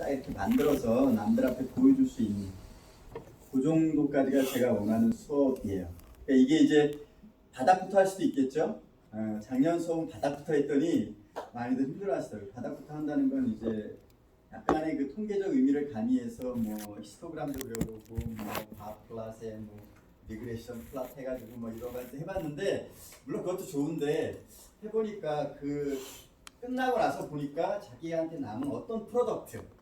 딱 이렇게 만들어서 남들 앞에 보여줄 수 있는 그 정도까지가 제가 원하는 수업이에요. 그러니까 이게 이제 바닥부터 할 수도 있겠죠. 작년 수업은 바닥부터 했더니 많이들 힘들어하시더라고요. 바닥부터 한다는 건 이제 약간의 그 통계적 의미를 가미해서 뭐 히스토그램도 그려보고 뭐 바플랫에 뭐 리그레션 플랫 해가지고 뭐 이런 거 해봤는데 물론 그것도 좋은데 해보니까 그 끝나고 나서 보니까 자기한테 남은 어떤 프로덕트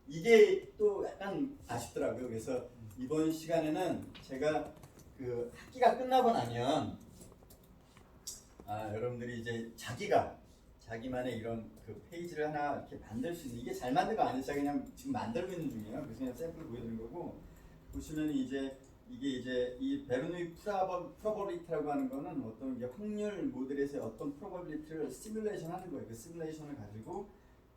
이게 또 약간 아쉽더라고요. 그래서 이번 시간에는 제가 그 학기가 끝나고 나면 여러분들이 이제 자기만의 이런 그 페이지를 하나 이렇게 만들 수 있는 이게 잘 만든 거 아니죠? 그냥 지금 만들고 있는 중이에요. 그래서 그냥 샘플 보여드린 거고 보시면 이제 이게 이제 이 베르누이 프로버빌리티라고 하는 거는 어떤 이제 확률 모델에서 어떤 프로버빌리티를 시뮬레이션 하는 거예요. 그 시뮬레이션을 가지고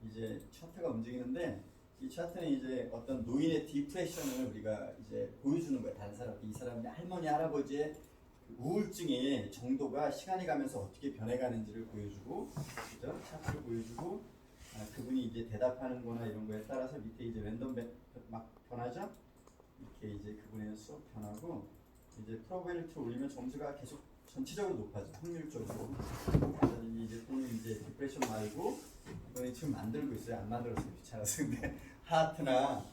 이제 차트가 움직이는데 이 차트는 이제 어떤 노인의 디프레션을 우리가 이제 보여주는 거예요. 다른 사람한테 이 사람의 할머니 할아버지의 우울증의 정도가 시간이 가면서 어떻게 변해가는지를 보여주고, 그죠? 차트를 보여주고, 그분이 이제 대답하는 거나 이런 거에 따라서 밑에 이제 랜덤 막 변하죠? 이렇게 이제 그분의 수업 변하고, 이제 프로베빌리티를 올리면 점수가 계속 전체적으로 높아져, 확률적으로. 그래서 이제 또는 이제 디프레션 말고, 이번에 지금 만들고 있어요. 안 만들었어요. 귀찮아서. 근데 하트나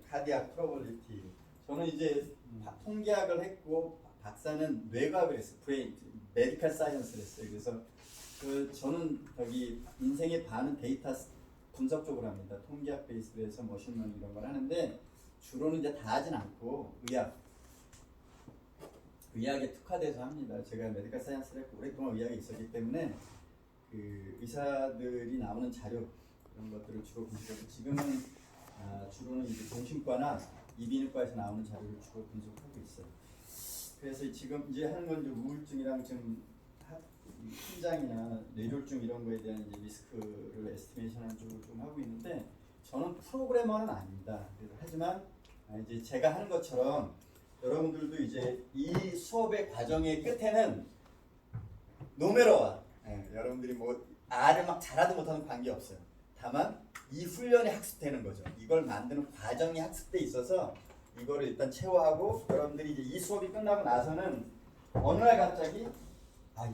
카디악 프로베빌리티. 저는 이제 통계학을 했고, 박사는 뇌과학을 했어요. 브레인, 메디컬 사이언스를 했어요. 그래서 저는 여기 인생의 반은 데이터 분석 쪽으로 합니다. 통계학 베이스로 해서 머신러닝 이런 걸 하는데 주로는 이제 다 하진 않고 의학에 특화돼서 합니다. 제가 메디컬 사이언스를 했고 오랫동안 의학에 있었기 때문에 그 의사들이 나오는 자료 이런 것들을 주로 분석하고 지금은 주로는 이제 정신과나 이비인후과에서 나오는 자료를 주로 분석하고 있어요. 그래서 지금 이제 하는 건 이제 우울증이랑 지금 심장이나 뇌졸중 이런 거에 대한 이제 리스크를 에스티메이션하는 쪽을 좀 하고 있는데 저는 프로그래머는 아닙니다. 하지만 이제 제가 하는 것처럼 여러분들도 이제 이 수업의 과정의 끝에는 노메러와 여러분들이 뭐 R을 막 잘하든 못하든 관계 없어요. 다만 이 훈련이 학습되는 거죠. 이걸 만드는 과정이 학습돼 있어서 이거를 일단 채워하고 여러분들이 이제 이 수업이 끝나고 나서는 어느 날 갑자기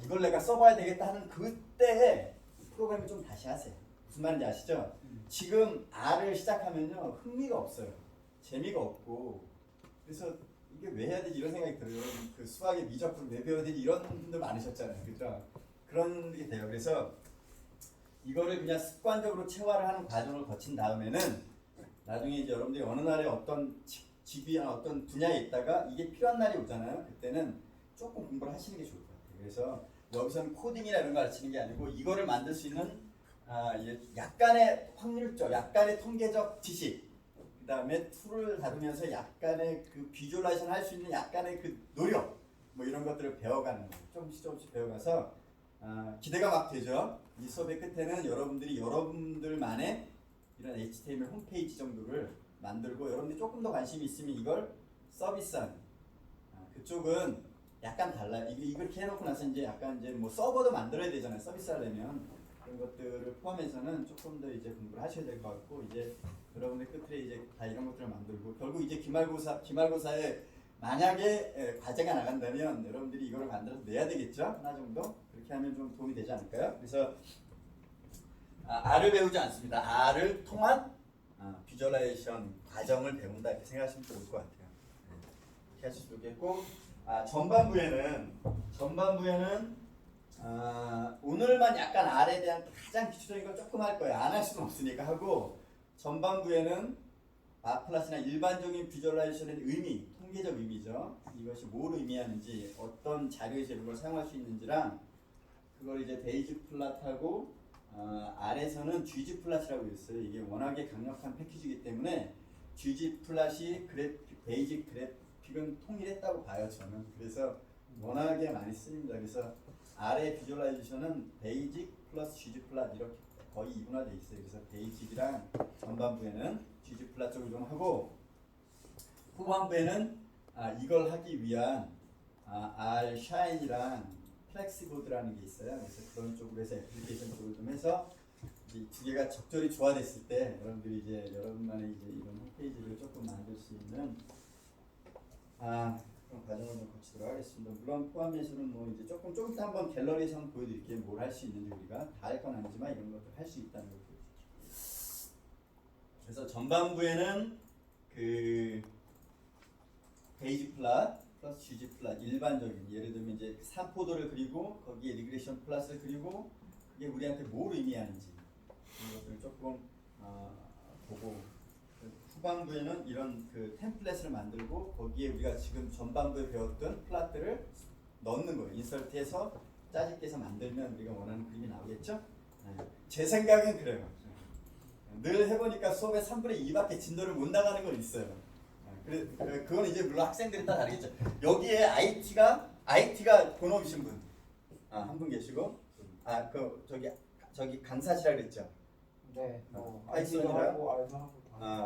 이걸 내가 써봐야 되겠다 하는 그때에 프로그램을 좀 다시 하세요. 무슨 말인지 아시죠? 지금 R을 시작하면요 흥미가 없어요. 재미가 없고 그래서 이게 왜 해야 되지 이런 생각이 들어요. 그 수학의 미적분 왜 배워야 되지 이런 분들 많으셨잖아요. 그죠? 그런 게 돼요. 그래서 이거를 그냥 습관적으로 체화를 하는 과정을 거친 다음에는 나중에 이제 여러분들이 어느 날에 어떤 직위나 어떤 분야에 있다가 이게 필요한 날이 오잖아요. 그때는 조금 공부를 하시는 게 좋을 것 같아요. 그래서 여기서는 코딩이나 이런 거 가르치는 게 아니고 이거를 만들 수 있는 약간의 확률적, 약간의 통계적 지식, 그 다음에 툴을 다루면서 약간의 그 비주얼라이제이션 할 수 있는 약간의 그 노력, 뭐 이런 것들을 배워가는 거예요. 조금씩 배워가서 기대가 막 되죠. 이 수업의 끝에는 여러분들이 여러분들만의 이런 HTML 홈페이지 정도를 만들고 여러분들이 조금 더 관심이 있으면 이걸 서비스하는 그쪽은 약간 달라요. 이렇게 해놓고 나서 이제 약간 이제 뭐 서버도 만들어야 되잖아요. 서비스하려면 그런 것들을 포함해서는 조금 더 이제 공부를 하셔야 될 것 같고 이제 여러분들 끝에 이제 다 이런 것들을 만들고 결국 이제 기말고사에 만약에 과제가 나간다면 여러분들이 이거를 만들어서 내야 되겠죠. 하나 정도 그렇게 하면 좀 도움이 되지 않을까요? 그래서 R을 배우지 않습니다. R을 통한 비주얼라이제이션 과정을 배운다 이렇게 생각하시면 좋을 것 같아요. 이렇게 하시면 좋겠고 전반부에는 오늘만 약간 R에 대한 가장 기초적인 걸 조금 할 거예요. 안 할 수는 없으니까 하고 전반부에는 마플랫이나 일반적인 비주얼라이제이션의 의미, 통계적 의미죠. 이것이 뭘 의미하는지 어떤 자료에서 이런 걸 사용할 수 있는지랑 그걸 이제 베이직 플랫하고 아래서는 GG 플랫이라고 있어요. 이게 워낙에 강력한 패키지이기 때문에 GG 플랫이 베이직 그래픽은 통일했다고 봐요. 저는. 그래서 워낙에 많이 쓰입니다. 그래서 아래 비주얼라이제이션은 베이직 플러스 GG 플랫 이렇게 거의 이분화되어 있어요. 그래서 베이직이랑 전반부에는 GG 플랫 쪽을 좀 하고 후반부에는 이걸 하기 위한 R 샤인이랑 플렉시보드라는 게 있어요. 그래서 그런 쪽으로 해서 애플리케이션 쪽을 좀 해서 이 두 개가 적절히 조화됐을 때 여러분들이 이제 여러분만의 이제 이런 홈페이지를 조금 만들 수 있는 그런 과정을 좀 거치도록 하겠습니다. 물론 포함해서는 뭐 이제 조금 이따 한번 갤러리에서 한번 보여드릴게요. 뭘 할 수 있는지 우리가 다 할 건 아니지만 이런 것도 할 수 있다는 걸 보여드릴게요. 그래서 전반부에는 그 베이지 플랫 플러스 GG 플랫 일반적인 예를 들면 이제 3포도를 그리고 거기에 리그레이션 플랫을 그리고 그게 우리한테 뭘 의미하는지 이런 것들을 조금 보고 후반부에는 이런 그 템플릿을 만들고 거기에 우리가 지금 전반부에 배웠던 플랫들을 넣는 거예요. 인설트해서 짜집게 해서 만들면 우리가 원하는 그림이 나오겠죠? 제 생각은 그래요. 늘 해보니까 수업의 3분의 2밖에 진도를 못 나가는 건 있어요. 그건 이제 물론 학생들이 따라 다르겠죠. 여기에 IT가 본업이신 분, 한 분 계시고, 저기 강사시라 그랬죠. 네. 파이썬이랑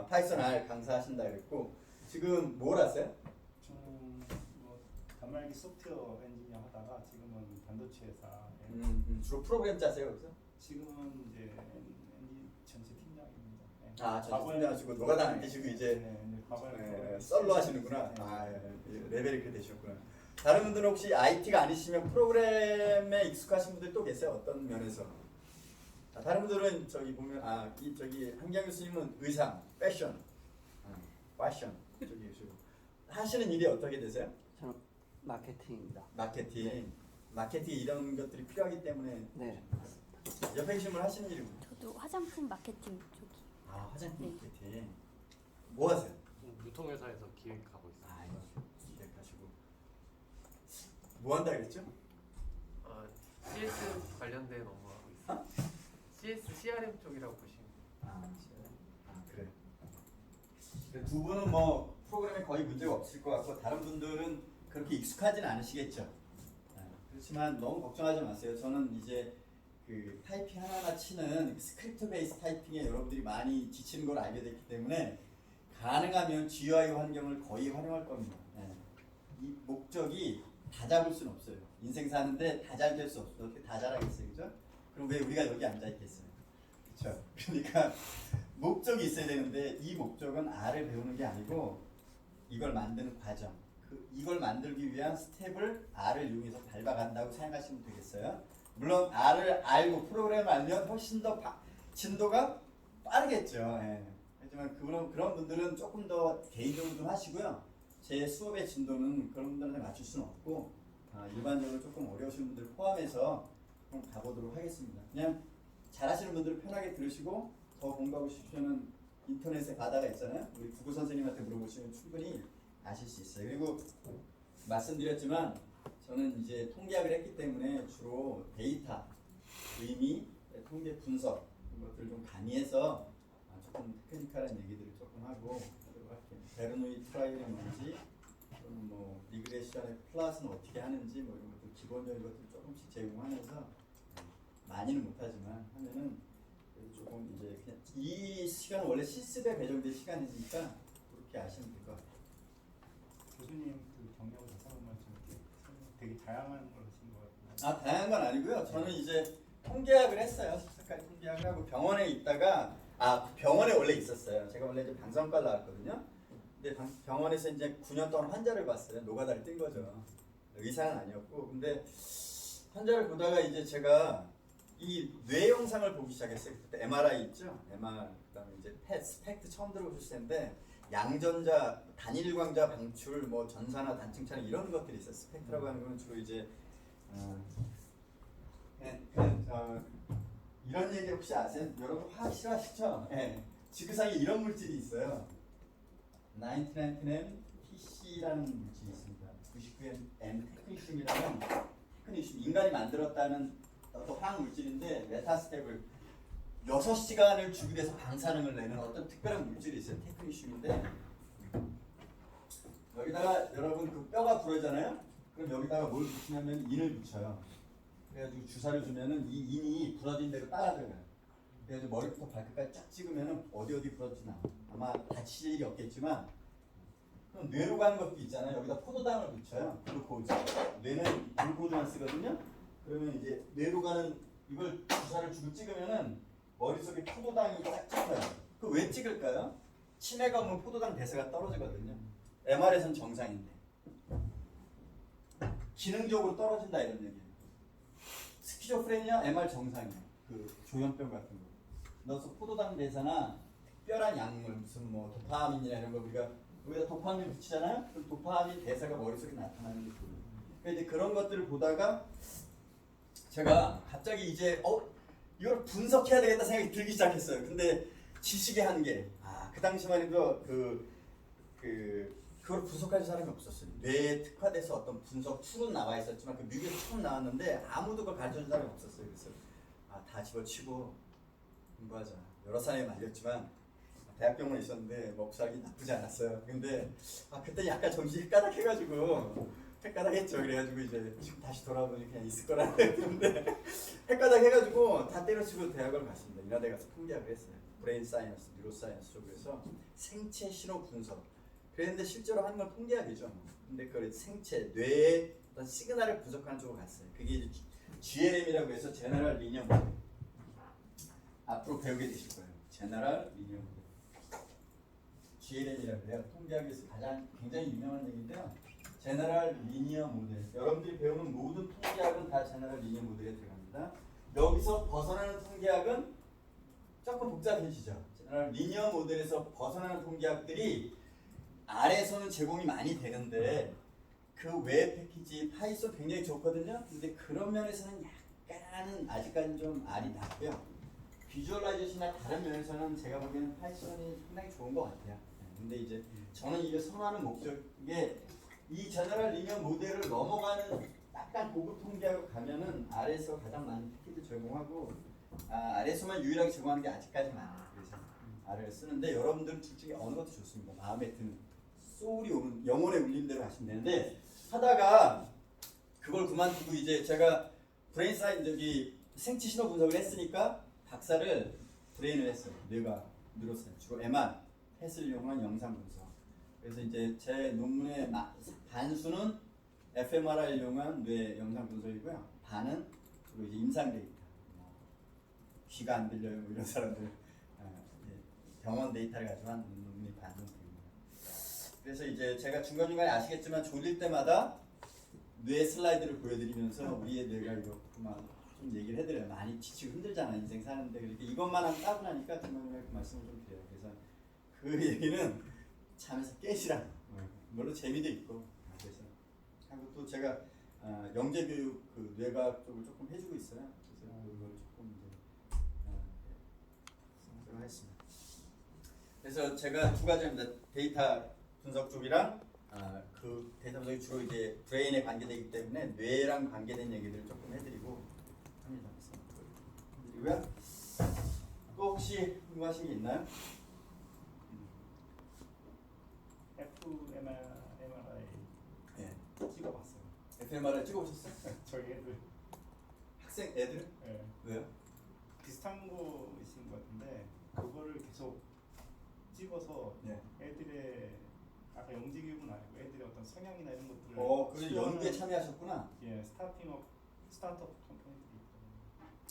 파이썬 R 강사하신다 그랬고, 지금 뭘 하세요? 저는 뭐 단말기 소프트웨어 엔지니어 하다가 지금은 반도체 회사. 주로 프로그램 짜세요, 그래서? 지금은 이제 엔지 전체 팀장입니다. 네. 전체 팀장하시고 노가다 안 계시고 이제 썰로 하시는구나. 레벨이 그렇게 되셨구나. 다른 분들은 혹시 IT가 아니시면 프로그램에 익숙하신 분들 또 계세요? 어떤 면에서? 다른 분들은 저기 보면 저기 한기영 교수님은 의상, 패션 저기 계시고 하시는 일이 어떻게 되세요? 저는 마케팅입니다. 마케팅 이런 것들이 필요하기 때문에 네. 옆에 계신 분 하시는 일이 뭐예요? 저도 화장품 마케팅 쪽이. 화장품 네. 마케팅. 뭐 하세요? 유통회사에서 기획하고 있어요. 기획하시고 뭐 한다 그랬죠? CS 관련된 업무 하고 있어요. CS CRM 쪽이라고 보시면. 그래. 두 분은 뭐 프로그램에 거의 문제가 없을 것 같고 다른 분들은 그렇게 익숙하진 않으시겠죠. 그렇지만 너무 걱정하지 마세요. 저는 이제 그 타이핑 하나하나 치는 스크립트 베이스 타이핑에 여러분들이 많이 지치는 걸 알게 됐기 때문에 가능하면 GUI 환경을 거의 활용할 겁니다. 이 목적이 다 잡을 수는 없어요. 인생 사는데 다 잘 될 수 없어요. 어떻게 다 잘하겠어요, 그죠? 그럼 왜 우리가 여기 앉아 있겠어요? 그렇죠? 그러니까 목적이 있어야 되는데 이 목적은 R을 배우는 게 아니고 이걸 만드는 과정. 이걸 만들기 위한 스텝을 R을 이용해서 밟아간다고 생각하시면 되겠어요. 물론 R을 알고 프로그램을 알면 훨씬 더 진도가 빠르겠죠. 하지만 그런 분들은 조금 더 개인적으로 좀 하시고요. 제 수업의 진도는 그런 분들한테 맞출 수는 없고 일반적으로 조금 어려우신 분들 포함해서 좀 가보도록 하겠습니다. 그냥 잘하시는 분들은 편하게 들으시고 더 공부하고 싶으면 인터넷에 바다가 있잖아요. 우리 국어 선생님한테 물어보시면 충분히 아실 수 있어요. 그리고 말씀드렸지만 저는 이제 통계학을 했기 때문에 주로 데이터, 의미, 통계 분석 이런 것들을 좀 가미해서 조금 테크니컬한 얘기들을 조금 하고 하도록 할게요. 베르노이 트라이얼이 뭔지 또는 뭐 리그레션의 플랫은 어떻게 하는지 뭐 이런 것들 기본적인 것들 조금씩 제공하면서 많이는 못하지만 하면은 조금 이제 그냥 이 시간은 원래 실습에 배정된 시간이니까 그렇게 아시면 될 것 같아요. 교수님 그 경력을 다시 한 번만 좀 이렇게 되게 다양한 걸 하신 것 같아요. 다양한 건 아니고요. 저는 이제 통계학을 했어요. 석사까지 통계학을 하고 병원에 있다가 병원에 원래 있었어요. 제가 원래 이제 방송과 나왔거든요. 근데 병원에서 이제 9년 동안 환자를 봤어요. 노가다를 뛴 거죠. 의사는 아니었고, 근데 환자를 보다가 이제 제가 이 뇌 영상을 보기 시작했어요. 그때 MRI 있죠? MR 그다음에 이제 스펙트 처음 들어보실 텐데 양전자, 단일광자 방출, 뭐 전산화, 단층차나 이런 것들이 있어요. 스펙트라고 하는 건 주로 이제 이런 얘기 혹시 아세요? 여러분 화학 싫어하시죠? 지구상에 이런 물질이 있어요. 1999M PC라는 물질이 있습니다. 99M 테크니슘이라는 테크니슘, 인간이 만들었다는 어떤 화학 물질인데 메타스텝을 6시간을 주기해서 방사능을 내는 어떤 특별한 물질이 있어요. 테크니슘인데 여기다가 여러분 그 뼈가 부러잖아요. 그럼 여기다가 뭘 붙이냐면 인을 붙여요. 그래가지고 주사를 주면은 이 인이 부러진 대로 따라 들어가요. 그래가지고 머리부터 발끝까지 쫙 찍으면은 어디 부러지나 아마 다칠 일이 없겠지만 그럼 뇌로 가는 것도 있잖아요. 여기다 포도당을 붙여요. 글루코즈. 뇌는 글루코즈만 쓰거든요. 그러면 이제 뇌로 가는 이걸 주사를 주고 찍으면은 머릿속에 포도당이 딱 찍혀요. 그 왜 찍을까요? 치매가 오면 포도당 대사가 떨어지거든요. MR에선 정상인데 기능적으로 떨어진다 이런 얘기예요. 스키조프레니아 MR 정상이에요. 그 조현병 같은 거. 넣어서 포도당 대사나 특별한 약물 무슨 뭐 도파민이나 이런 거 우리가 여기다 도파민 붙이잖아요. 그럼 도파민 대사가 머릿속에 나타나는 게 보여요. 그러니까 이제 그런 것들을 보다가 제가 갑자기 이제 이걸 분석해야 되겠다 생각이 들기 시작했어요. 근데 지식의 한계. 그 당시만 해도 그걸 분석할 사람이 없었어요. 뇌에 특화돼서 어떤 분석 툴은 나와 있었지만 그 미국에서 처음 나왔는데 아무도 그걸 가르쳐준 사람이 없었어요. 그래서 다 집어치고 공부하자. 여러 사람이 말렸지만 대학병원에 있었는데 먹살이 나쁘지 않았어요. 근데 그때 약간 정신이 헷가닥해가지고 헷가닥했죠. 그래가지고 이제 지금 다시 돌아보니 그냥 있을 거라 했는데 헷가닥해가지고 다 때려치고 대학을 갔습니다. 이라대 가서 통계학을 했어요. 브레인 사이언스, 뉴로 사이언스 쪽에서 생체 신호 분석. 그랬는데 실제로 하는 건 통계학이죠. 근데 그 생체, 뇌의 어떤 시그널을 분석하는 쪽으로 갔어요. 그게 이제 GLM이라고 해서 제너럴 리니어 모델. 앞으로 배우게 되실 거예요. 제너럴 리니어 모델. GLM이라고 해요. 통계학에서 가장 굉장히 유명한 얘기인데요. 제너럴 리니어 모델. 여러분들이 배우는 모든 통계학은 다 제너럴 리니어 모델에 들어갑니다. 여기서 벗어나는 통계학은 조금 복잡해지죠. 제너럴 리니어 모델에서 벗어나는 통계학들이 아래에서는 제공이 많이 되는데 그 외 패키지 파이썬 굉장히 좋거든요. 근데 그런 면에서는 약간은 아직까지는 좀 알이 낮고요. 비주얼라이제이션이나 다른 면에서는 제가 보기에는 파이썬이 상당히 좋은 것 같아요. 근데 이제 저는 이게 선호하는 목적에 이 제너럴 리니어 모델을 넘어가는 약간 고급 통계학으로 가면은 아래에서 가장 많은 패키지 제공하고 아래에서만 유일하게 제공하는 게 아직까지 많아요. 그래서 R을 쓰는데 여러분들은 둘 중에 어느 것도 좋습니다. 마음에 드는 소울이 오는 영혼의 울림대로 하시면 되는데 하다가 그걸 그만두고 이제 제가 브레인 사이언스 저기 생체 신호 분석을 했으니까 박사를 브레인을 했어요. 뇌가 뉴로사이언스 주로 MR 펫을 이용한 영상 분석. 그래서 이제 제 논문의 반수는 fMRI를 이용한 뇌 영상 분석이고요. 반은 주로 이제 임상 데이터. 귀가 안 들려요 뭐 이런 사람들 병원 데이터를 가지고 한 논문이 반응됩니다. 그래서 이제 제가 중간중간에 아시겠지만 졸릴 때마다 뇌 슬라이드를 보여드리면서 우리의 뇌가 이렇구만 좀 얘기를 해드려요. 많이 지치고 힘들잖아 인생 사는데. 그러니까 이것만 하면 따분하니까 중간중간에 그 말씀을 좀 드려요. 그래서 그 얘기는 잠에서 깨시라. 물론 재미도 있고. 그래서 하고 또 제가 영재교육 그 뇌과학 쪽을 조금 해주고 있어요. 그래서 그걸 조금 이제 하겠습니다. 그래서 제가 두 가지입니다. 데이터 분석 쪽이랑 그 데이터 분석이 주로 이제 브레인에 관계되기 때문에 뇌랑 관계된 얘기들을 조금 해드리고 합니다. 그리고요. 또 혹시 궁금하신 게 있나요? fMRI 네. 찍어봤어요. fMRI 찍어보셨어요? 저희 애들 학생 애들? 네. 왜요? 비슷한 거이신 것 같은데 그거를 계속 찍어서 네. 애들의 아까 영재 교육은 아니고 애들의 어떤 성향이나 이런 것들을 그래서 연구에 참여하셨구나. 예, 스타트업 컴퍼니들이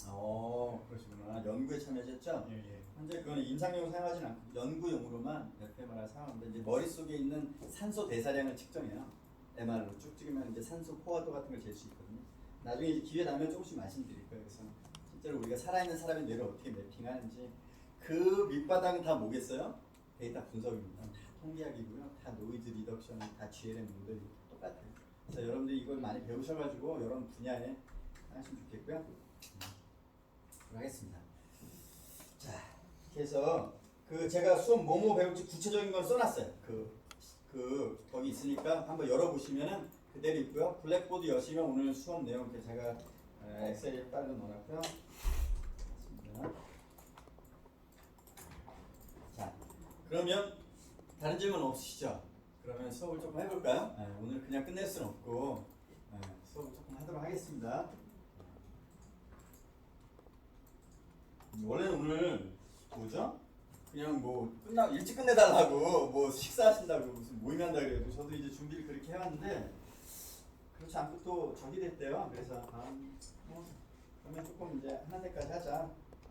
있거든요. 그러시구나. 연구에 참여하셨죠? 예, 예. 현재 그거는 임상용 사용하지는 않고 연구용으로만 fMRI 사용하는데 이제 머릿속에 있는 산소 대사량을 측정해요. MR로 쭉 찍으면 이제 산소 포화도 같은 걸 잴 수 있거든요. 나중에 이제 기회 나면 조금씩 말씀드릴 거예요. 그래서 실제로 우리가 살아있는 사람의 뇌를 어떻게 매핑하는지 그 밑바닥은 다 뭐겠어요? 데이터 분석입니다. 다 통계학이고요. 다 노이즈 리덕션, 다 GLM 모델이 똑같아요. 그래서 여러분들이 이걸 많이 배우셔가지고 여러 분야에 하시면 좋겠고요. 하겠습니다. 자, 그래서 그 제가 수업 뭐뭐 배울지 구체적인 건 써놨어요. 거기 있으니까 한번 열어보시면은 그대로 있고요. 블랙보드 여시면 오늘 수업 내용 제가 엑셀에 빨리 넣어놨고요. 자, 그러면 다른 질문 없으시죠? 그러면 수업을 조금 해볼까요? 오늘 그냥 끝낼 수는 없고 수업을 조금 하도록 하겠습니다. 원래는 오늘 뭐죠? 그냥 뭐 일찍 끝내달라고 뭐 식사하신다고 무슨 모임한다 그래도 저도 이제 준비를 그렇게 해왔는데 그렇지 않고 또 적이 됐대요. 그래서 그러면 조금 이제 하는 데까지 하자.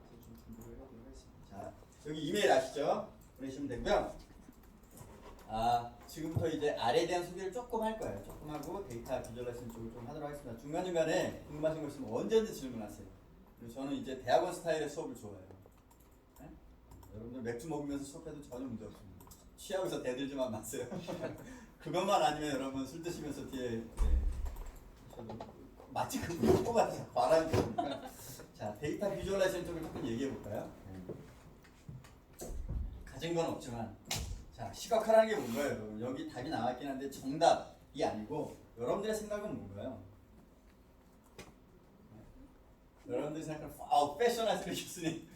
그래서 좀 공부를 해보도록 하겠습니다. 자, 여기 이메일 아시죠? 보내시면 되고요. 지금부터 이제 R에 대한 소개를 조금 할 거예요. 조금 하고 데이터 비주얼라이제이션 쪽을 좀 하도록 하겠습니다. 중간중간에 궁금하신 거 있으면 언제든지 질문하세요. 그리고 저는 이제 대학원 스타일의 수업을 좋아해요. 네? 여러분들 맥주 먹으면서 수업해도 전혀 문제 없습니다. 취하고서 대들지만 마세요. 그것만 아니면 여러분 술 드시면서 뒤에 마치 그 문구가 말하는 거니까. 자, 데이터 비주얼라이제이션 쪽을 조금 얘기해 볼까요? 가진 건 없지만, 자, 시각화라는 게 뭔가요, 여러분? 여기 답이 나왔긴 한데 정답이 아니고 여러분들의 생각은 뭔가요? 여러분들이 생각하는 패셔너스 교수님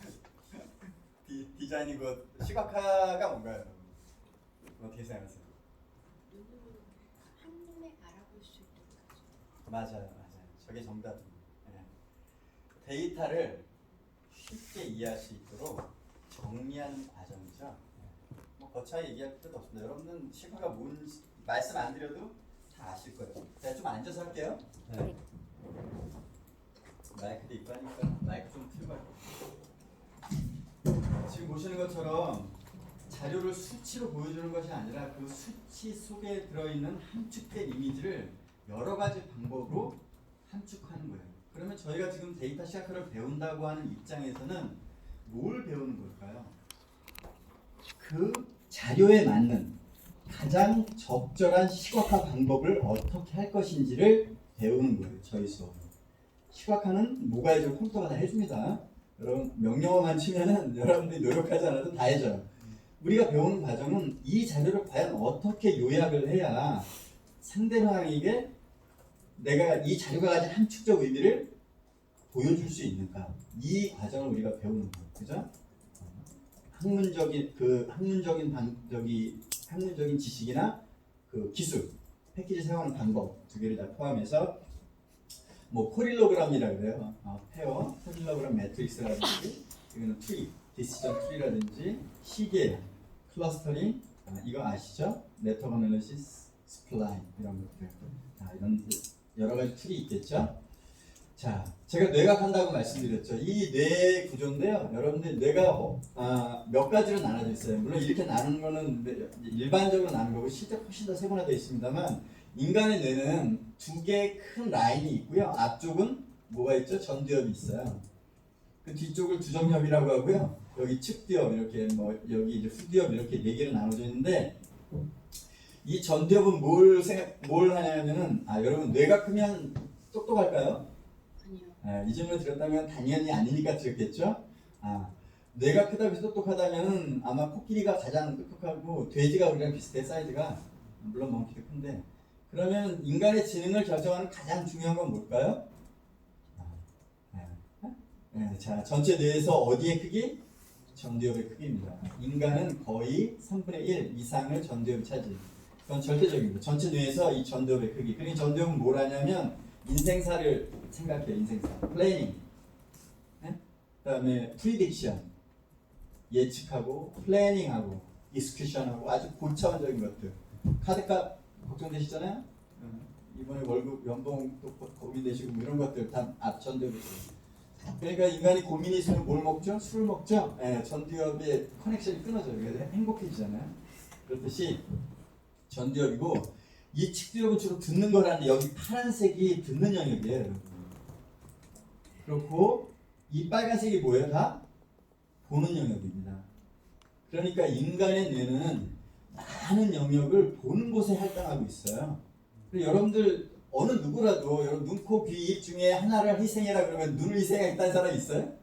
디자인이 그 시각화가 뭔가요, 여러분? 어떻게 생각하세요? 눈으로 한눈에 알아볼 수 있는 거죠. 맞아요. 저게 정답입니다. 네. 데이터를 쉽게 이해할 수 있도록 정리하는 과정이죠. 네. 뭐 거창하게 얘기할 필요도 없습니다. 여러분은 시각화가 뭔지 말씀 안 드려도 다 아실 거예요. 자, 좀 앉아서 할게요. 네. 마이크도 있고 하니까 마이크 좀 틀고 할게요. 지금 보시는 것처럼 자료를 수치로 보여주는 것이 아니라 그 수치 속에 들어있는 함축된 이미지를 여러 가지 방법으로 함축하는 거예요. 그러면 저희가 지금 데이터 시각화를 배운다고 하는 입장에서는 뭘 배우는 걸까요? 그 자료에 맞는 가장 적절한 시각화 방법을 어떻게 할 것인지를 배우는 거예요. 저희 수업은. 시각화는 뭐가 해줘? 컴퓨터가 다 해줍니다. 여러분 명령어만 치면은 여러분들이 노력하지 않아도 다 해줘요. 우리가 배우는 과정은 이 자료를 과연 어떻게 요약을 해야 상대방에게 내가 이 자료가 가진 함축적 의미를 보여줄 수 있는가, 이 과정을 우리가 배우는 거예요. 그죠? 학문적인 지식이나 그 기술, 패키지 사용하는 방법 두 개를 다 포함해서 뭐 콜릴로그램이라 그래요. 페어, 콜릴로그램 매트릭스라든지, 이거는 트리, 디시전 트리라든지, 시계, 클러스터링, 이거 아시죠? 네트워크 애널리시스, 스플라인 이런 것들. 이런 여러 가지 툴이 있겠죠. 자, 제가 뇌각한다고 말씀드렸죠. 이 뇌 구조인데요. 여러분들 뇌가 몇 가지로 나눠져 있어요. 물론 이렇게 나누는 거는 일반적으로 나눈 거고 실제 훨씬 더 세분화되어 있습니다만, 인간의 뇌는 두 개의 큰 라인이 있고요. 앞쪽은 뭐가 있죠? 전두엽이 있어요. 그 뒤쪽을 두정엽이라고 하고요. 여기 측두엽 이렇게 여기 이제 후두엽 이렇게 네 개로 나눠져 있는데, 이 전두엽은 뭘 하냐면은 여러분 뇌가 크면 똑똑할까요? 아니요. 이 질문을 드렸다면 당연히 아니니까 드렸겠죠. 뇌가 크다고 해서 똑똑하다면은 아마 코끼리가 가장 똑똑하고 돼지가 우리랑 비슷해, 사이즈가. 물론 멍키도 큰데. 그러면 인간의 지능을 결정하는 가장 중요한 건 뭘까요? 자, 전체 뇌에서 어디의 크기? 전두엽의 크기입니다. 인간은 거의 3분의 1 이상을 전두엽이 차지해요. 그건 절대적입니다. 전체 뇌에서 이 전두엽의 크기. 그러니 전두엽은 뭘 하냐면 인생사를 생각해요. 인생사. 플래닝. 그 다음에 프리딕션. 예측하고, 플래닝하고, 익스큐션하고, 아주 고차원적인 것들. 카드값 걱정되시잖아요? 이번에 월급, 연봉도 고민되시고, 뭐 이런 것들 다 앞 전두엽이 있어요. 그러니까 인간이 고민이 있으면 뭘 먹죠? 술을 먹죠? 전두엽의 커넥션이 끊어져요. 그래서 행복해지잖아요. 그렇듯이 전두엽이고, 이 측두엽은 주로 듣는 거라는데 여기 파란색이 듣는 영역이에요, 여러분. 그렇고 이 빨간색이 뭐예요? 다 보는 영역입니다. 그러니까 인간의 뇌는 많은 영역을 보는 곳에 할당하고 있어요. 여러분들 어느 누구라도 여러분 눈, 코, 귀, 입 중에 하나를 희생해라 그러면 눈을 희생하겠다는 사람 있어요?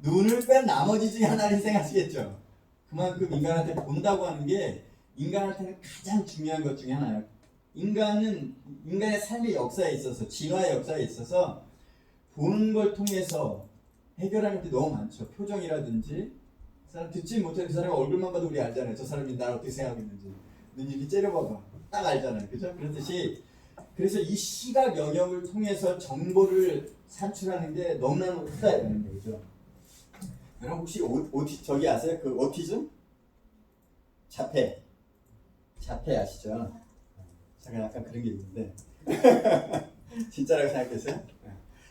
눈을 뺀 나머지 중에 하나를 희생하시겠죠. 그만큼 인간한테 본다고 하는 게 인간한테는 가장 중요한 것 중에 하나예요. 인간의 삶의 역사에 있어서, 진화의 역사에 있어서 보는 걸 통해서 해결하는 게 너무 많죠. 표정이라든지, 그 사람 듣지 못해 그 사람 얼굴만 봐도 우리 알잖아요. 저 사람이 나를 어떻게 생각하고 있는지. 눈 이렇게 째려봐봐. 딱 알잖아요. 그죠? 그렇듯이 그래서 이 시각 영역을 통해서 정보를 산출하는 게 너무나 크다는 거죠. 여러분 혹시 저기 아세요? 그 오티즘? 자폐 아시죠? 제가 약간 그런 게 있는데 진짜라고 생각했어요?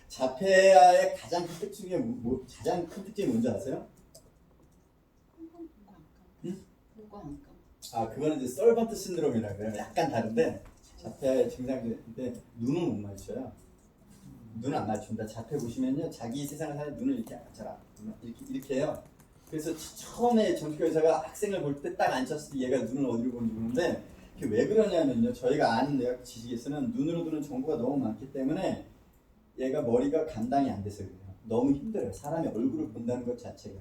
자폐아의 가장 큰 특징이 가장 큰 특징이 뭔지 아세요? 아, 그거는 이제 썰번트 신드롬이라고 해요. 약간 다른데 자폐아의 증상인데 눈은 못 맞춰요. 눈을 안 맞춘다. 자폐 보시면요, 자기 세상을 사는 눈을 이렇게 이렇게 해요. 그래서 처음에 정신과 의사가 학생을 볼 때 딱 앉혔을 때 얘가 눈을 어디로 보는지 보는데 그게 왜 그러냐면요, 저희가 아는 내학 지식에서는 눈으로 보는 정보가 너무 많기 때문에 얘가 머리가 감당이 안 돼서 그래요. 너무 힘들어요. 사람의 얼굴을 본다는 것 자체가.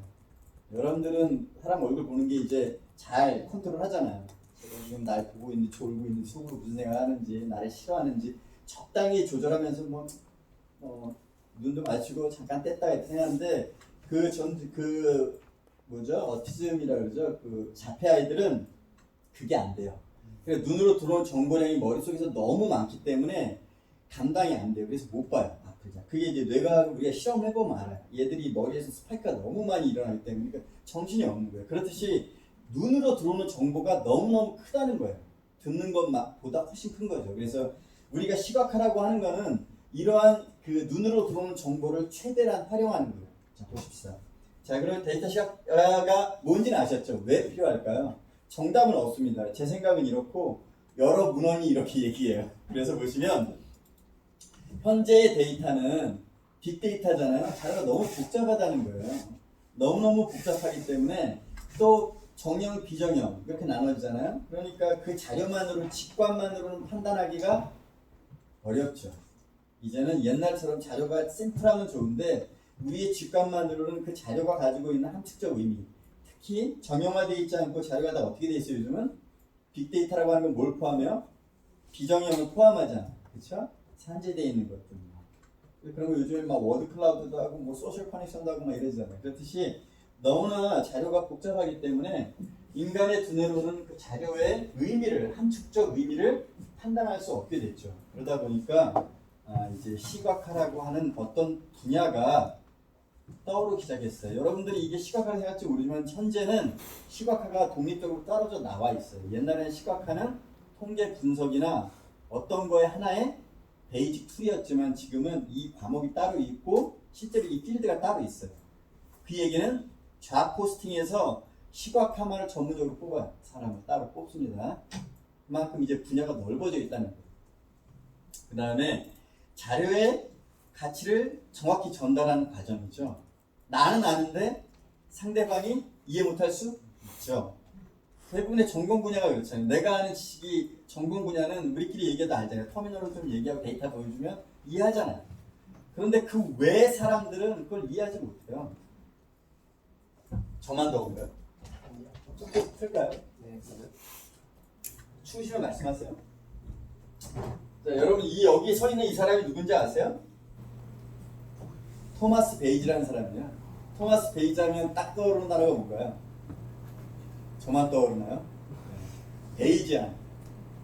여러분들은 사람 얼굴 보는 게 이제 잘 컨트롤 하잖아요. 제가 지금 날 보고 있는지 졸고 있는지 속으로 무슨 생각을 하는지 나를 싫어하는지 적당히 조절하면서 눈도 맞추고 잠깐 뗐다 이렇게 하는데 어티즘이라 그러죠. 그 자폐 아이들은 그게 안 돼요. 그러니까 눈으로 들어온 정보량이 머릿속에서 너무 많기 때문에 감당이 안 돼요. 그래서 못 봐요. 그게 이제 뇌가 우리가 시험을 해보면 알아요. 얘들이 머리에서 스파이크가 너무 많이 일어나기 때문에 그러니까 정신이 없는 거예요. 그렇듯이 눈으로 들어오는 정보가 너무너무 크다는 거예요. 듣는 것보다 훨씬 큰 거죠. 그래서 우리가 시각화라고 하는 거는 이러한 그 눈으로 들어오는 정보를 최대한 활용하는 거예요. 자, 보십시다. 자, 그럼 데이터 시각화가 뭔지는 아셨죠? 왜 필요할까요? 정답은 없습니다. 제 생각은 이렇고 여러 문헌이 이렇게 얘기해요. 그래서 보시면 현재의 데이터는 빅데이터잖아요. 자료가 너무 복잡하다는 거예요. 너무너무 복잡하기 때문에 또 정형, 비정형 이렇게 나눠지잖아요. 그러니까 그 자료만으로, 직관만으로는 판단하기가 어렵죠. 이제는 옛날처럼 자료가 샘플하면 좋은데 우리의 직관만으로는 그 자료가 가지고 있는 함축적 의미, 특히 정형화되어 있지 않고 자료가 다 어떻게 되어 있어요? 요즘은 빅데이터라고 하는 건 뭘 포함해요? 비정형을 포함하잖아요. 그렇죠? 산재되어 있는 것들. 그런 거 요즘에 막 워드 클라우드도 하고 뭐 소셜 커넥션도 하고 막 이러잖아요. 그렇듯이 너무나 자료가 복잡하기 때문에 인간의 두뇌로는 그 자료의 의미를, 함축적 의미를 판단할 수 없게 됐죠. 그러다 보니까 이제 시각화라고 하는 어떤 분야가 떠오르기 시작했어요. 여러분들이 이게 시각화를 생각할지 모르지만 현재는 시각화가 독립적으로 떨어져 나와 있어요. 옛날에는 시각화는 통계 분석이나 어떤 거에 하나의 베이직 툴이었지만 지금은 이 과목이 따로 있고 실제로 이 필드가 따로 있어요. 그 얘기는 잡 포스팅에서 시각화만을 전문적으로 뽑아요. 사람을 따로 뽑습니다. 그만큼 이제 분야가 넓어져 있다는 거예요. 그 다음에 자료의 가치를 정확히 전달하는 과정이죠. 나는 아는데 상대방이 이해 못할 수 있죠. 대부분의 전공 분야가 그렇잖아요. 내가 아는 지식이 전공 분야는 우리끼리 얘기해도 알잖아요. 터미널을 좀 얘기하고 데이터 보여주면 이해하잖아요. 그런데 그 외 사람들은 그걸 이해하지 못해요. 저만 더 그래요? 좀 틀까요? 네. 추우시면 말씀하세요. 자, 여러분 여기 서 있는 이 사람이 누군지 아세요? 토마스 베이지라는 사람이에요. 토마스 베이지 하면 딱 떠오르는 단어가 뭔가요? 저만 떠오르나요?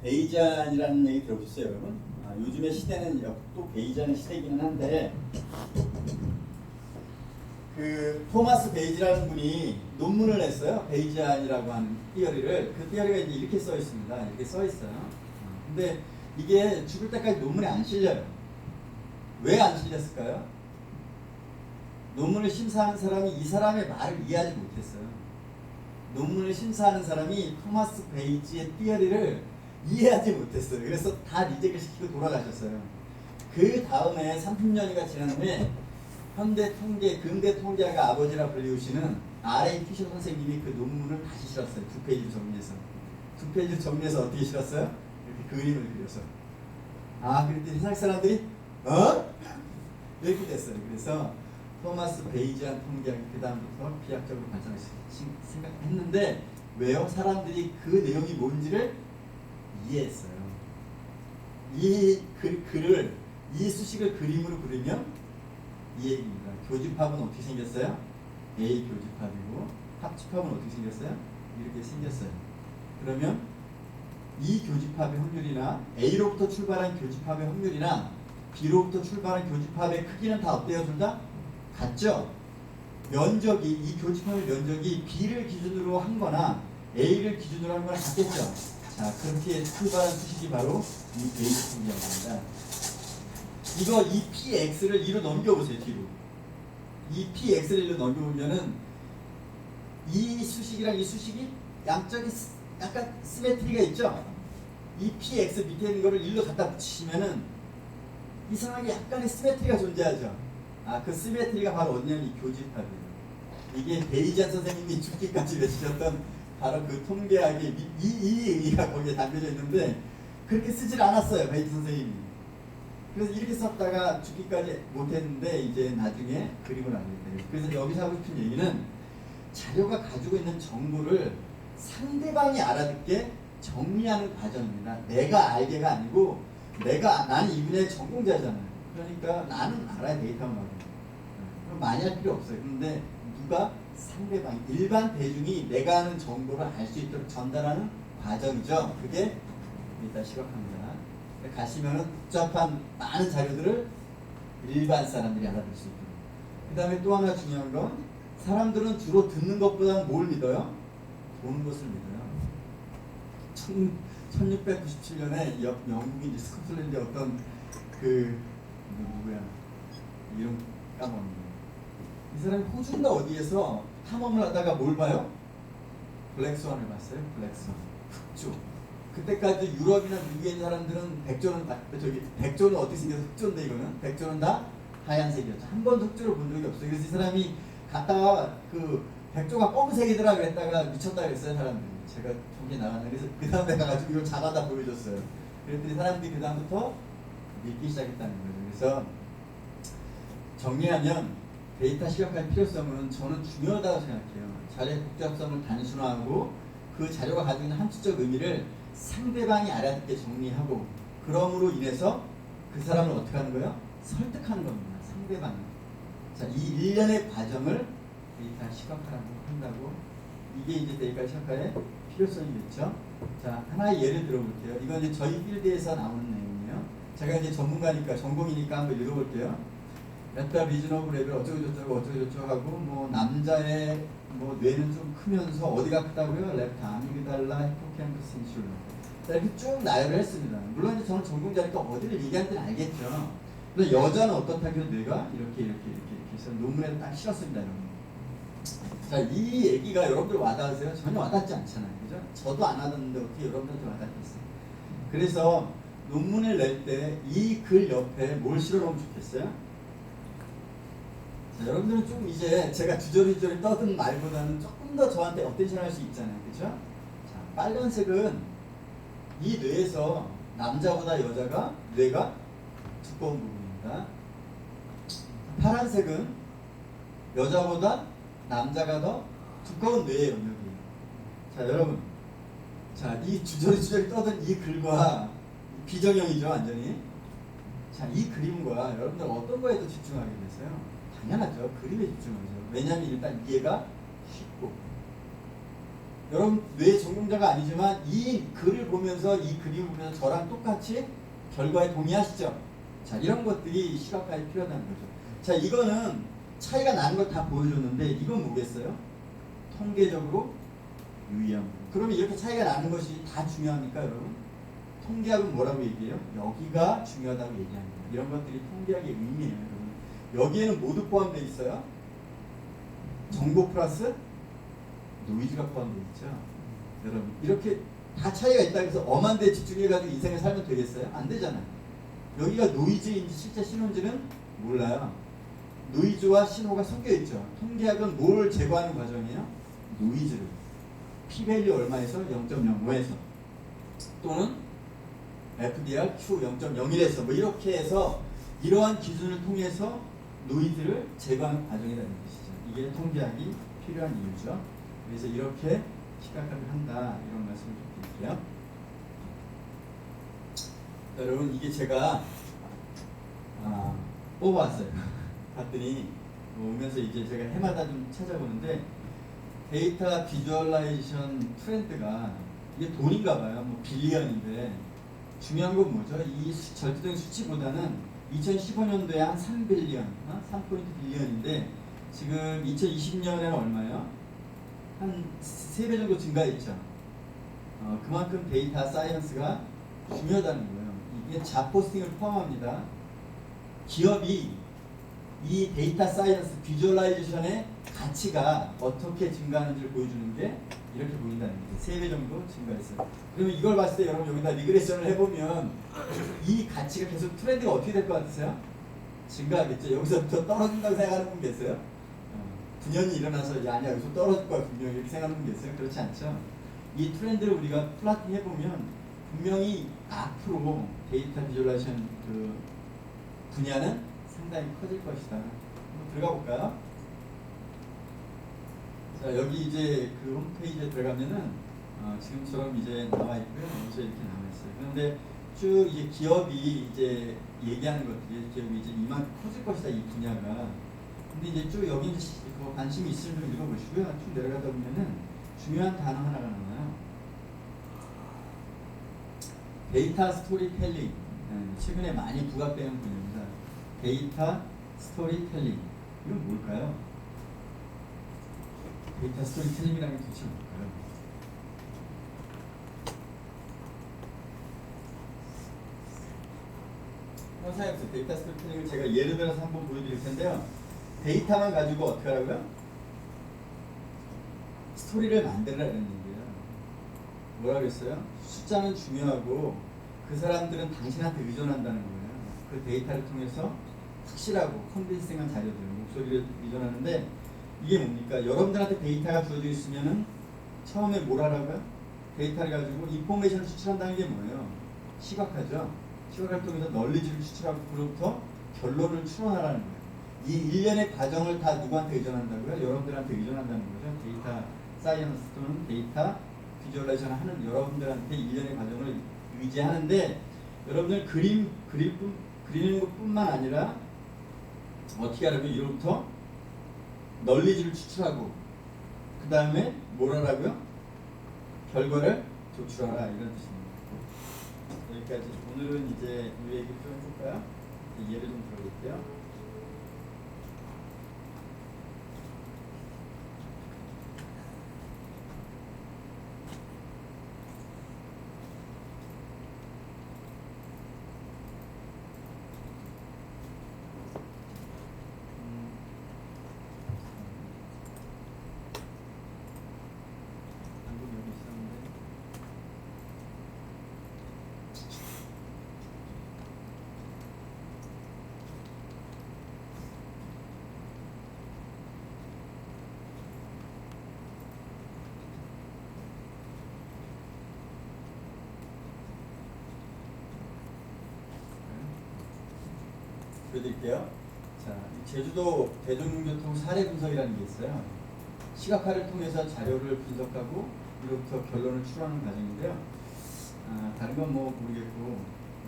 베이지안이라는 얘기 들어보셨어요, 여러분? 요즘의 시대는 또 베이지안 시대이기는 한데 그 토마스 베이지라는 분이 논문을 냈어요. 베이지안이라고 하는 티어리를. 그 티어리가 이제 이렇게 써 있습니다. 이렇게 써 있어요. 근데 이게 죽을 때까지 논문에 안 실려요. 왜 안 실렸을까요? 논문을 심사하는 사람이 이 사람의 말을 이해하지 못했어요. 논문을 심사하는 사람이 토마스 베이지의 티어리를 이해하지 못했어요. 그래서 다 리젝을 시키고 돌아가셨어요. 그 다음에 30년이가 지난 후에 현대 통계, 근대 통계학의 아버지라 불리우시는 R.A. 피셔 선생님이 그 논문을 다시 실었어요. 2페이지를 정리해서. 2페이지를 정리해서 어떻게 실었어요? 이렇게 그림을 그려서. 그랬더니 세상 사람들이 이렇게 됐어요. 그래서 토마스 베이지안 통계학 그 다음부터 비약적으로 발전을 생각했는데 왜요? 사람들이 그 내용이 뭔지를 이해했어요. 이 글을 이 수식을 그림으로 그리면 이 얘기입니다. 교집합은 어떻게 생겼어요? A 교집합이고 합집합은 어떻게 생겼어요? 이렇게 생겼어요. 그러면 이 교집합의 확률이나 A로부터 출발한 교집합의 확률이나 B로부터 출발한 교집합의 크기는 다 어때요? 둘 다? 같죠? 면적이, 이 교집합의 면적이 B를 기준으로 한 거나 A를 기준으로 한 거나 같겠죠? 자, 그렇게 출발한 수식이 바로 이 베이지 통계입니다. 이거 이 px를 2로 넘겨보세요. 뒤로. 이 px를 1로 넘겨보면은 이 수식이랑 이 수식이 양쪽에 약간 시메트리가 있죠. 이 px 밑에 있는 거를 1로 갖다 붙이시면은 이상하게 약간의 시메트리가 존재하죠. 그 시메트리가 바로 어디냐면 이 교집합이에요. 이게 베이지안 선생님이 죽기까지 외치셨던 바로 그 통계학의 이 의미가 거기에 담겨져 있는데 그렇게 쓰질 않았어요. 베이지 선생님이. 그래서 이렇게 썼다가 죽기까지 못했는데 이제 나중에 그림을 알게 돼요. 그래서 여기서 하고 싶은 얘기는 자료가 가지고 있는 정보를 상대방이 알아듣게 정리하는 과정입니다. 내가 알게가 아니고 나는 이 분야의 전공자잖아요. 그러니까 나는 알아야 데이터만 말이에요. 그럼 많이 할 필요 없어요. 그런데 누가 상대방 일반 대중이 내가 아는 정보를 알 수 있도록 전달하는 과정이죠. 그게 일단 시각합니다. 가시면은 복잡한 많은 자료들을 일반 사람들이 알아들 수 있도록. 그 다음에 또 하나 중요한 건 사람들은 주로 듣는 것보다는 뭘 믿어요? 보는 것을 믿어요. 1697년에 영국인 스코틀랜드 어떤 누구야 이름 까먹었네. 이 사람이 호주인가 어디에서 탐험을 하다가 뭘 봐요? 블랙스완을 봤어요. 블랙스완 흑조. 그때까지 유럽이나 미국에 있는 사람들은 백조는 어떻게 생겨서 흑조인데 이거는 백조는 다 하얀색이었죠. 한 번도 흑조를 본 적이 없어요. 그래서 이 사람이 갔다가 백조가 검은색이더라 그랬다가 미쳤다 그랬어요. 사람들이. 제가 거기 나갔는데 그래서 그 다음에 가가지고 이걸 잡아다 보여줬어요. 그랬더니 사람들이 그 다음부터 믿기 시작했다는 거죠. 그래서 정리하면 데이터 시각화의 필요성은 저는 중요하다고 생각해요. 자료의 복잡성을 단순화하고 그 자료가 가지고 있는 함축적 의미를 상대방이 알아듣게 정리하고 그럼으로 인해서 그 사람을 어떻게 하는 거예요? 설득하는 겁니다. 상대방을. 자, 이 일련의 과정을 데이터 시각화라고 한다고. 이게 이제 데이터 시각화의 필요성이겠죠. 자, 하나의 예를 들어볼게요. 이건 이제 저희 필드에서 나오는 내용이에요. 제가 이제 전문가니까 전공이니까 한번 읽어볼게요. 메타 비전 오브 레벨 어쩌고저쩌고 하고 남자의 뇌는 좀 크면서 어디가 크다고요? 랩트 아미그달라 히포캠퍼스 인슐라 이렇게 쭉 나열을 했습니다. 물론 이제 저는 전공자니까 어디를 얘기하는지는 알겠죠. 근데 여자는 어떻다고 뇌가 이렇게 해서 논문에 딱 실었습니다. 여러분. 자, 이 얘기가 여러분들 와닿으세요? 전혀 와닿지 않잖아요. 그죠? 저도 안 와닿는데 어떻게 여러분들한테 와닿겠어요? 그래서 논문을 낼 때 이 글 옆에 뭘 실어놓으면 좋겠어요? 자, 여러분들은 좀 이제 제가 주저리주저리 떠든 말보다는 조금 더 저한테 어텐션 할 수 있잖아요. 그죠? 자, 빨간색은 이 뇌에서 남자보다 여자가 뇌가 두꺼운 부분입니다. 파란색은 여자보다 남자가 더 두꺼운 뇌의 영역이에요. 자, 여러분. 자, 이 주저리주저리 떠든 이 글과 비정형이죠, 완전히. 자, 이 그림과 여러분들 어떤 거에 더 집중하게 되세요? 당연하죠. 그림에 집중하죠. 왜냐하면 일단 이해가 쉽고. 여러분, 뇌 전공자가 아니지만 이 글을 보면서 이 그림을 보면서 저랑 똑같이 결과에 동의하시죠? 자, 이런 것들이 시각화에 필요하다는 거죠. 자, 이거는 차이가 나는 걸 다 보여줬는데 이건 뭐겠어요? 통계적으로 유의한 거. 그러면 이렇게 차이가 나는 것이 다 중요합니까, 여러분? 통계학은 뭐라고 얘기해요? 여기가 중요하다고 얘기합니다. 이런 것들이 통계학의 의미예요, 여러분. 여기에는 모두 포함되어 있어요. 정보 플러스 노이즈가 포함되어 있죠. 여러분, 이렇게 다 차이가 있다고 해서 엄한 데 집중해가지고 인생을 살면 되겠어요? 안 되잖아요. 여기가 노이즈인지 실제 신호인지는 몰라요. 노이즈와 신호가 섞여 있죠. 통계학은 뭘 제거하는 과정이에요? 노이즈를. p-밸류 얼마에서? 0.05에서 또는 FDR Q 0.01에서 이렇게 해서 이러한 기준을 통해서 노이즈를 제거하는 과정이라는 것이죠. 이게 통계학이 필요한 이유죠. 그래서 이렇게 시각화를 한다 이런 말씀을 좀 드릴게요. 자, 여러분 이게 제가 뽑아왔어요. 봤더니 오면서 이제 제가 해마다 좀 찾아보는데 데이터 비주얼라이제이션 트렌드가 이게 돈인가 봐요. 빌리언인데 중요한 건 뭐죠? 이 절대적인 수치보다는 2015년도에 한 3빌리언, 3.빌리언인데 지금 2020년에는 얼마예요? 한 3배 정도 증가했죠. 그만큼 데이터 사이언스가 중요하다는 거예요. 이게 잡포스팅을 포함합니다. 기업이 이 데이터 사이언스 비주얼라이제이션의 가치가 어떻게 증가하는지를 보여주는 게 이렇게 보인다는 거죠. 3배 정도 증가했어요. 그러면 이걸 봤을 때 여러분 여기다 리그레션을 해보면 이 가치가 계속 트렌드가 어떻게 될 것 같으세요? 증가하겠죠. 여기서부터 떨어진다고 생각하는 분 계세요? 분연이 일어나서 야 아니야 여기서 떨어질 거야 분명히 이렇게 생각하는 분 계세요? 그렇지 않죠. 이 트렌드를 우리가 플라팅 해보면 분명히 앞으로 데이터 비주얼라이제이션 그 분야는 상당히 커질 것이다. 한번 들어가 볼까요? 자 여기 이제 그 홈페이지에 들어가면은 지금처럼 이제 나와 있고요. 여기서 이렇게 나와 있어요. 그런데 쭉 이제 기업이 이제 얘기하는 것들이 기업이 이제 이만큼 커질 것이다 이 분야가. 근데 이제 쭉 여기 이제 그 관심이 있으면 좀 읽어보시고요. 쭉 내려가다 보면은 중요한 단어 하나가 나와요. 데이터 스토리텔링. 최근에 많이 부각되는 분야입니다. 데이터 스토리텔링. 이건 뭘까요? 데이터 스토리텔링이라는 게 도대체 뭘까요? 생각해보세요. 데이터 스토리텔링을 제가 예를 들어서 한번 보여드릴 텐데요. 데이터만 가지고 어떻게 하라고요? 스토리를 만들라는 얘기예요. 뭐라 그랬어요? 숫자는 중요하고 그 사람들은 당신한테 의존한다는 거예요. 그 데이터를 통해서 확실하고 컨빈싱한 자료들, 목소리를 의존하는데 이게 뭡니까? 여러분들한테 데이터가 주어져 있으면은 처음에 뭘 하라고요? 데이터를 가지고 인포메이션을 추출한다는 게 뭐예요? 시각화죠. 시각화를 통해서 널리지를 추출하고 그로부터 결론을 추론하라는 거예요. 이 일련의 과정을 다 누구한테 의존한다고요? 여러분들한테 의존한다는 거죠. 데이터 사이언스 또는 데이터 비주얼라이제이션 하는 여러분들한테 일련의 과정을 의지하는데 여러분들 그리는 것뿐만 아니라 어떻게 하라고요? 이로부터 널리지를 추출하고 그 다음에 뭘 하라고요? 결과를 도출하라 이런 뜻입니다. 여기까지. 오늘은 이제 이 얘기 좀 해볼까요? 예를 좀 들어볼게요. 방금 여기 있었는데 보여드릴게요. 자, 제주도 대중교통 사례 분석이라는 게 있어요. 시각화를 통해서 자료를 분석하고 이로부터 결론을 추론하는 과정인데요. 다른 건 뭐 모르겠고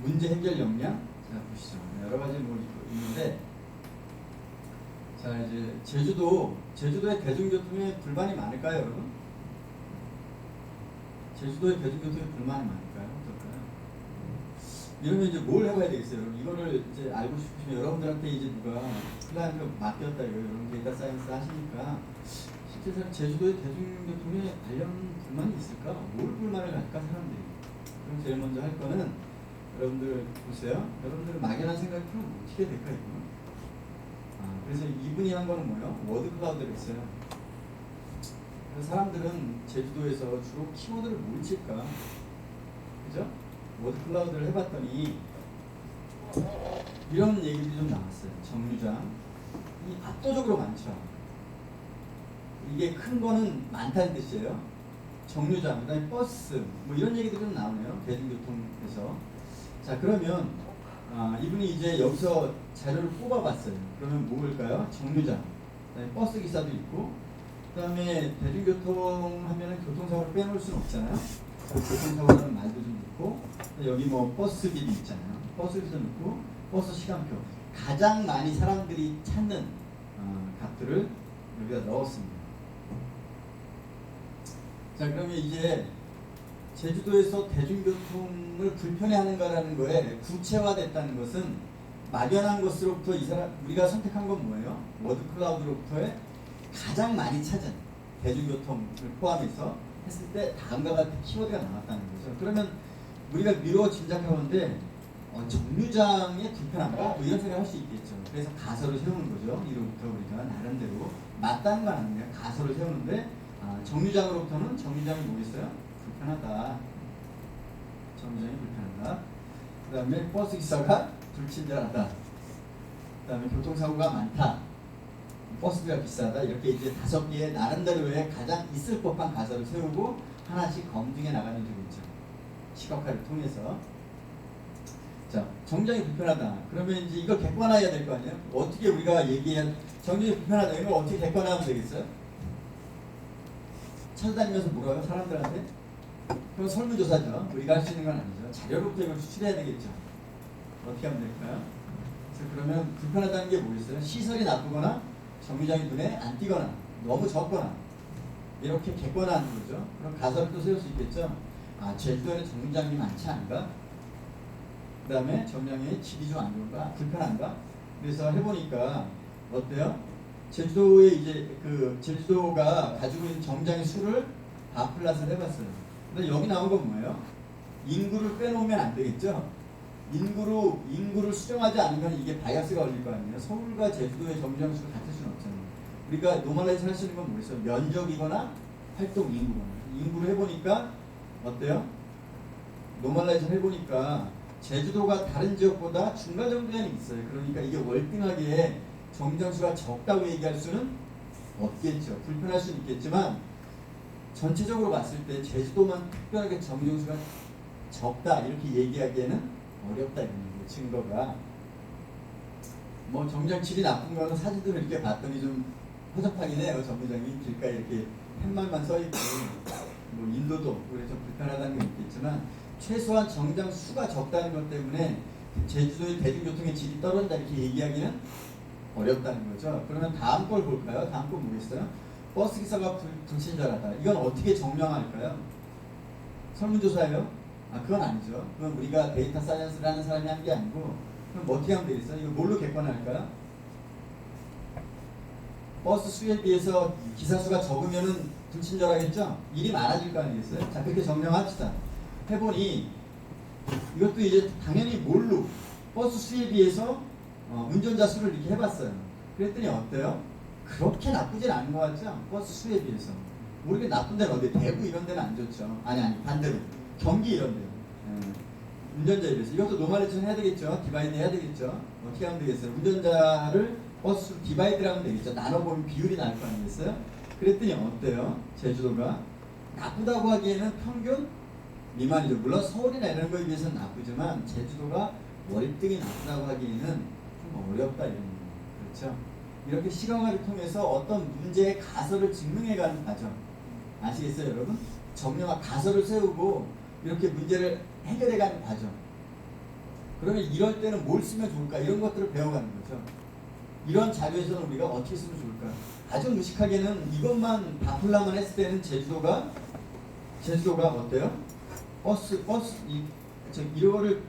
문제 해결 역량 자 보시죠. 여러 가지 뭐 있는데 자 이제 제주도의 대중교통에 불만이 많을까요, 여러분? 제주도의 대중교통에 불만이 많을까요? 어떨까요? 이러면 이제 뭘 해봐야 되겠어요, 여러분? 이거를 이제 알고 싶으시면 여러분들한테 이제 누가 클라이언트가 맡겼다 이거 여러분 데이터 사이언스 하시니까 실제로 제주도의 대중교통에 관련 불만이 있을까? 뭘 불만을 갈까 사람들이? 그럼 제일 먼저 할 거는 여러분들 보세요. 여러분들 막연한 생각이 그럼 어떻게 될까 이거? 그래서 이분이 한 거는 뭐예요? 워드 클라우드를 했어요. 그래서 사람들은 제주도에서 주로 키워드를 뭘 칠까? 그죠? 워드 클라우드를 해봤더니 이런 얘기들이 좀 나왔어요. 정류장 이 압도적으로 많죠. 이게 큰 거는 많다는 뜻이에요. 정류장, 그다음에 버스 뭐 이런 얘기들이 좀 나오네요. 대중교통에서. 자 그러면 이분이 이제 여기서 자료를 뽑아봤어요. 그러면 뭘까요? 정류장, 그다음에 버스 기사도 있고, 그다음에 대중교통 하면은 교통사고를 빼놓을 수는 없잖아요. 교통사고라는 말도 좀 있고, 여기 뭐 버스비도 있잖아요. 버스비도 있고, 버스 시간표. 가장 많이 사람들이 찾는 값들을 여기다 넣었습니다. 자 그러면 이제 제주도에서 대중교통을 불편해하는가라는 거에 구체화됐다는 것은 막연한 것으로부터 우리가 선택한 건 뭐예요? 워드 클라우드로부터의 가장 많이 찾은 대중교통을 포함해서 했을 때 다음과 같은 키워드가 나왔다는 거죠. 그러면 우리가 미루어 짐작하건데 정류장의 불편함가 뭐 이런 생각을 할 수 있겠죠. 그래서 가설을 세우는 거죠. 이로부터 우리가 나름대로 맞다는 건 아니에요. 가설을 세우는데 정류장으로부터는 정류장이 뭐겠어요? 불편하다. 정류장이 불편하다. 그 다음에 버스 기사가 불친절하다. 그 다음에 교통사고가 많다. 버스비가 비싸다. 이렇게 이제 5개의 나름대로의 가장 있을 법한 가설을 세우고 하나씩 검증해 나가는 중이죠. 시각화를 통해서. 자, 정류장이 불편하다. 그러면 이제 이걸 객관화해야 될 거 아니에요? 어떻게 우리가 얘기한 정류장이 불편하다. 이걸 어떻게 객관화하면 되겠어요? 찾아다니면서 물어요, 사람들한테? 그건 설문조사죠. 우리가 할 수 있는 건 아니죠. 자료로부터 이걸 추출해야 되겠죠. 어떻게 하면 될까요? 그래서 그러면 불편하다는 게 뭐겠어요? 시설이 나쁘거나 정류장이 눈에 안 띄거나 너무 적거나 이렇게 객관화하는 거죠. 그럼 가설을 또 세울 수 있겠죠. 제주도에는 정류장이 많지 않은가? 그 다음에 정류장의 질이 좀 안 좋은가? 불편한가? 그래서 해보니까 어때요? 제주도에 이제 제주도가 가지고 있는 정류장의 수를 바플랫을 해봤어요. 근데 여기 나온 건 뭐예요? 인구를 빼놓으면 안 되겠죠? 인구를 수정하지 않으면 이게 바이어스가 걸릴 거 아니에요. 서울과 제주도의 정류장 수가 같을 수는 없잖아요. 우리가 노멀라이즈 할 수 있는 건 뭐겠어요? 면적이거나 활동 인구거나. 인구를 해보니까 어때요? 노멀라이즈 해보니까 제주도가 다른 지역보다 중간 정도에는 있어요. 그러니까 이게 월등하게 정류장 수가 적다고 얘기할 수는 없겠죠. 불편할 수는 있겠지만 전체적으로 봤을 때 제주도만 특별하게 정류장 수가 적다 이렇게 얘기하기에는 어렵다 이런 거예요. 증거가. 뭐 정류장 질이 나쁜 거는 사진들을 이렇게 봤더니 좀 허접하긴 해요. 정류장이 길가에 이렇게 팻말만 써있고 뭐 인도도 없고 그래서 불편하다는 게 있겠지만 최소한 정류장 수가 적다는 것 때문에 제주도의 대중교통의 질이 떨어진다 이렇게 얘기하기는 어렵다는 거죠. 그러면 다음 걸 볼까요? 다음 건 뭐겠어요? 버스 기사가 불친절하다. 이건 어떻게 정량할까요? 설문조사예요? 그건 아니죠. 그건 우리가 데이터 사이언스를 하는 사람이 한 게 아니고 그럼 뭐 어떻게 하면 되겠어요? 이거 뭘로 객관화할까요? 버스 수에 비해서 기사 수가 적으면은 불친절하겠죠? 일이 많아질 거 아니겠어요? 자, 그렇게 정량합시다. 해보니 이것도 이제 당연히 뭘로 버스 수에 비해서 운전자 수를 이렇게 해봤어요. 그랬더니 어때요? 그렇게 나쁘진 않은 것 같죠? 버스 수에 비해서. 모르게 나쁜 데는 어디? 대구 이런 데는 안 좋죠. 아니 반대로 경기 이런 데요. 운전자에 비해서 이것도 노멀라이제이션 해야 되겠죠. 디바이드 해야 되겠죠. 어떻게 하면 되겠어요? 운전자를 버스 디바이드를 하면 되겠죠. 나눠보면 비율이 나을 거 아니겠어요? 그랬더니 어때요? 제주도가 나쁘다고 하기에는 평균 미만이죠. 물론 서울이나 이런 거에 비해서는 나쁘지만 제주도가 월등히 나쁘다고 하기에는 좀 어렵다 이런 거예요. 그렇죠? 이렇게 시각화를 통해서 어떤 문제의 가설을 증명해가는 과정 아시겠어요 여러분? 정량화 가설을 세우고 이렇게 문제를 해결해가는 과정. 그러면 이럴 때는 뭘 쓰면 좋을까? 이런 것들을 배워가는 거죠. 이런 자료에서는 우리가 어떻게 쓰면 좋을까? 아주 무식하게는 이것만 바플라만 했을 때는 제주도가 어때요? 이거를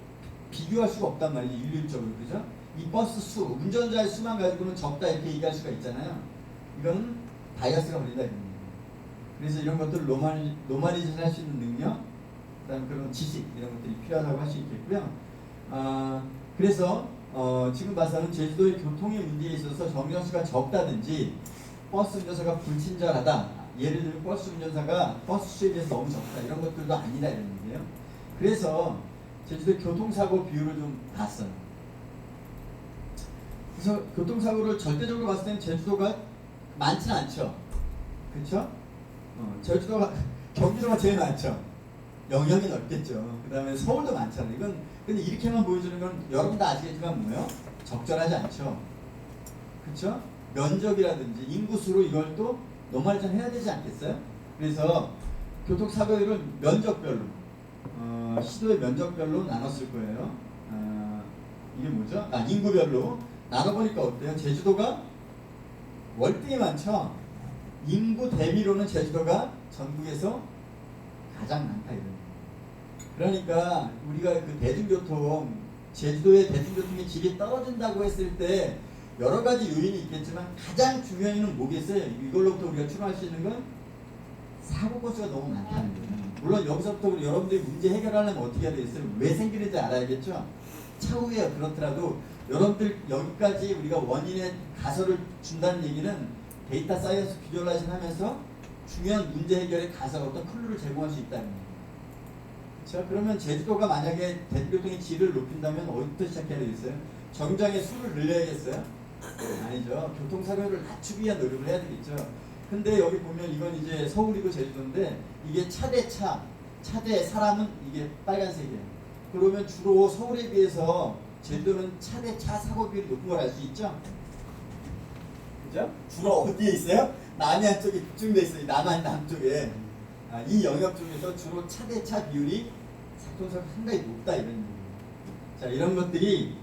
비교할 수가 없단 말이에요. 일률적으로. 그죠? 이 버스 수, 운전자의 수만 가지고는 적다 이렇게 얘기할 수가 있잖아요. 이건 바이어스가 걸린다 이런 거예요. 그래서 이런 것들 노멀리제이션 할 수 있는 능력, 그다음 그런 지식 이런 것들이 필요하다고 할 수 있겠고요. 그래서 지금 봐서는 제주도의 교통의 문제에 있어서 정류장수가 적다든지 버스 운전사가 불친절하다. 예를 들면 버스 운전사가 버스 수에 비해서 너무 적다. 이런 것들도 아니다 이런 얘기예요. 그래서 제주도 교통사고 비율을 좀 봤어요. 그래서 교통사고를 절대적으로 봤을 때는 제주도가 많지는 않죠. 그렇죠? 경기도가 제일 많죠. 영역이 넓겠죠. 그 다음에 서울도 많잖아요. 이건 근데 이렇게만 보여주는 건 여러분 다 아시겠지만 뭐예요? 적절하지 않죠. 그렇죠? 면적이라든지 인구수로 이걸 또 노멀리제이션 해야 되지 않겠어요? 그래서 교통사고율을 면적별로 시도의 면적별로 나눴을 거예요. 이게 뭐죠? 인구별로 나눠보니까 어때요? 제주도가 월등히 많죠? 인구 대비로는 제주도가 전국에서 가장 많다 이런 거예요. 그러니까 우리가 그 대중교통, 제주도의 대중교통의 질이 떨어진다고 했을 때 여러 가지 요인이 있겠지만 가장 중요한 이유는 뭐겠어요? 이걸로부터 우리가 추론할 수 있는 건 사고 건수가 너무 많다는 거예요. 물론 여기서부터 우리 여러분들이 문제 해결하려면 어떻게 해야 되겠어요? 왜 생기는지 알아야겠죠? 차후에 그렇더라도 여러분들 여기까지 우리가 원인의 가설을 준다는 얘기는 데이터 사이언스 비주얼라이징 하면서 중요한 문제 해결의 가설 어떤 클루를 제공할 수 있다는 거예요. 자, 그러면 제주도가 만약에 대중교통의 질을 높인다면 어디부터 시작해야 되겠어요? 정장의 수를 늘려야겠어요? 아니죠. 교통사고를 낮추기 위한 노력을 해야 되겠죠. 근데 여기 보면 이건 이제 서울이고 제주도인데 이게 차대 사람은 이게 빨간색이에요. 그러면 주로 서울에 비해서 제주도는 차 사고 비율이 높은 걸 알 수 있죠? 그죠? 주로 어디에 있어요? 남해안 쪽에 집중돼 있어요. 남한 남쪽에. 이 영역 중에서 주로 차 비율이 교통사고 상당히 높다 이런 얘기예요. 자, 이런 것들이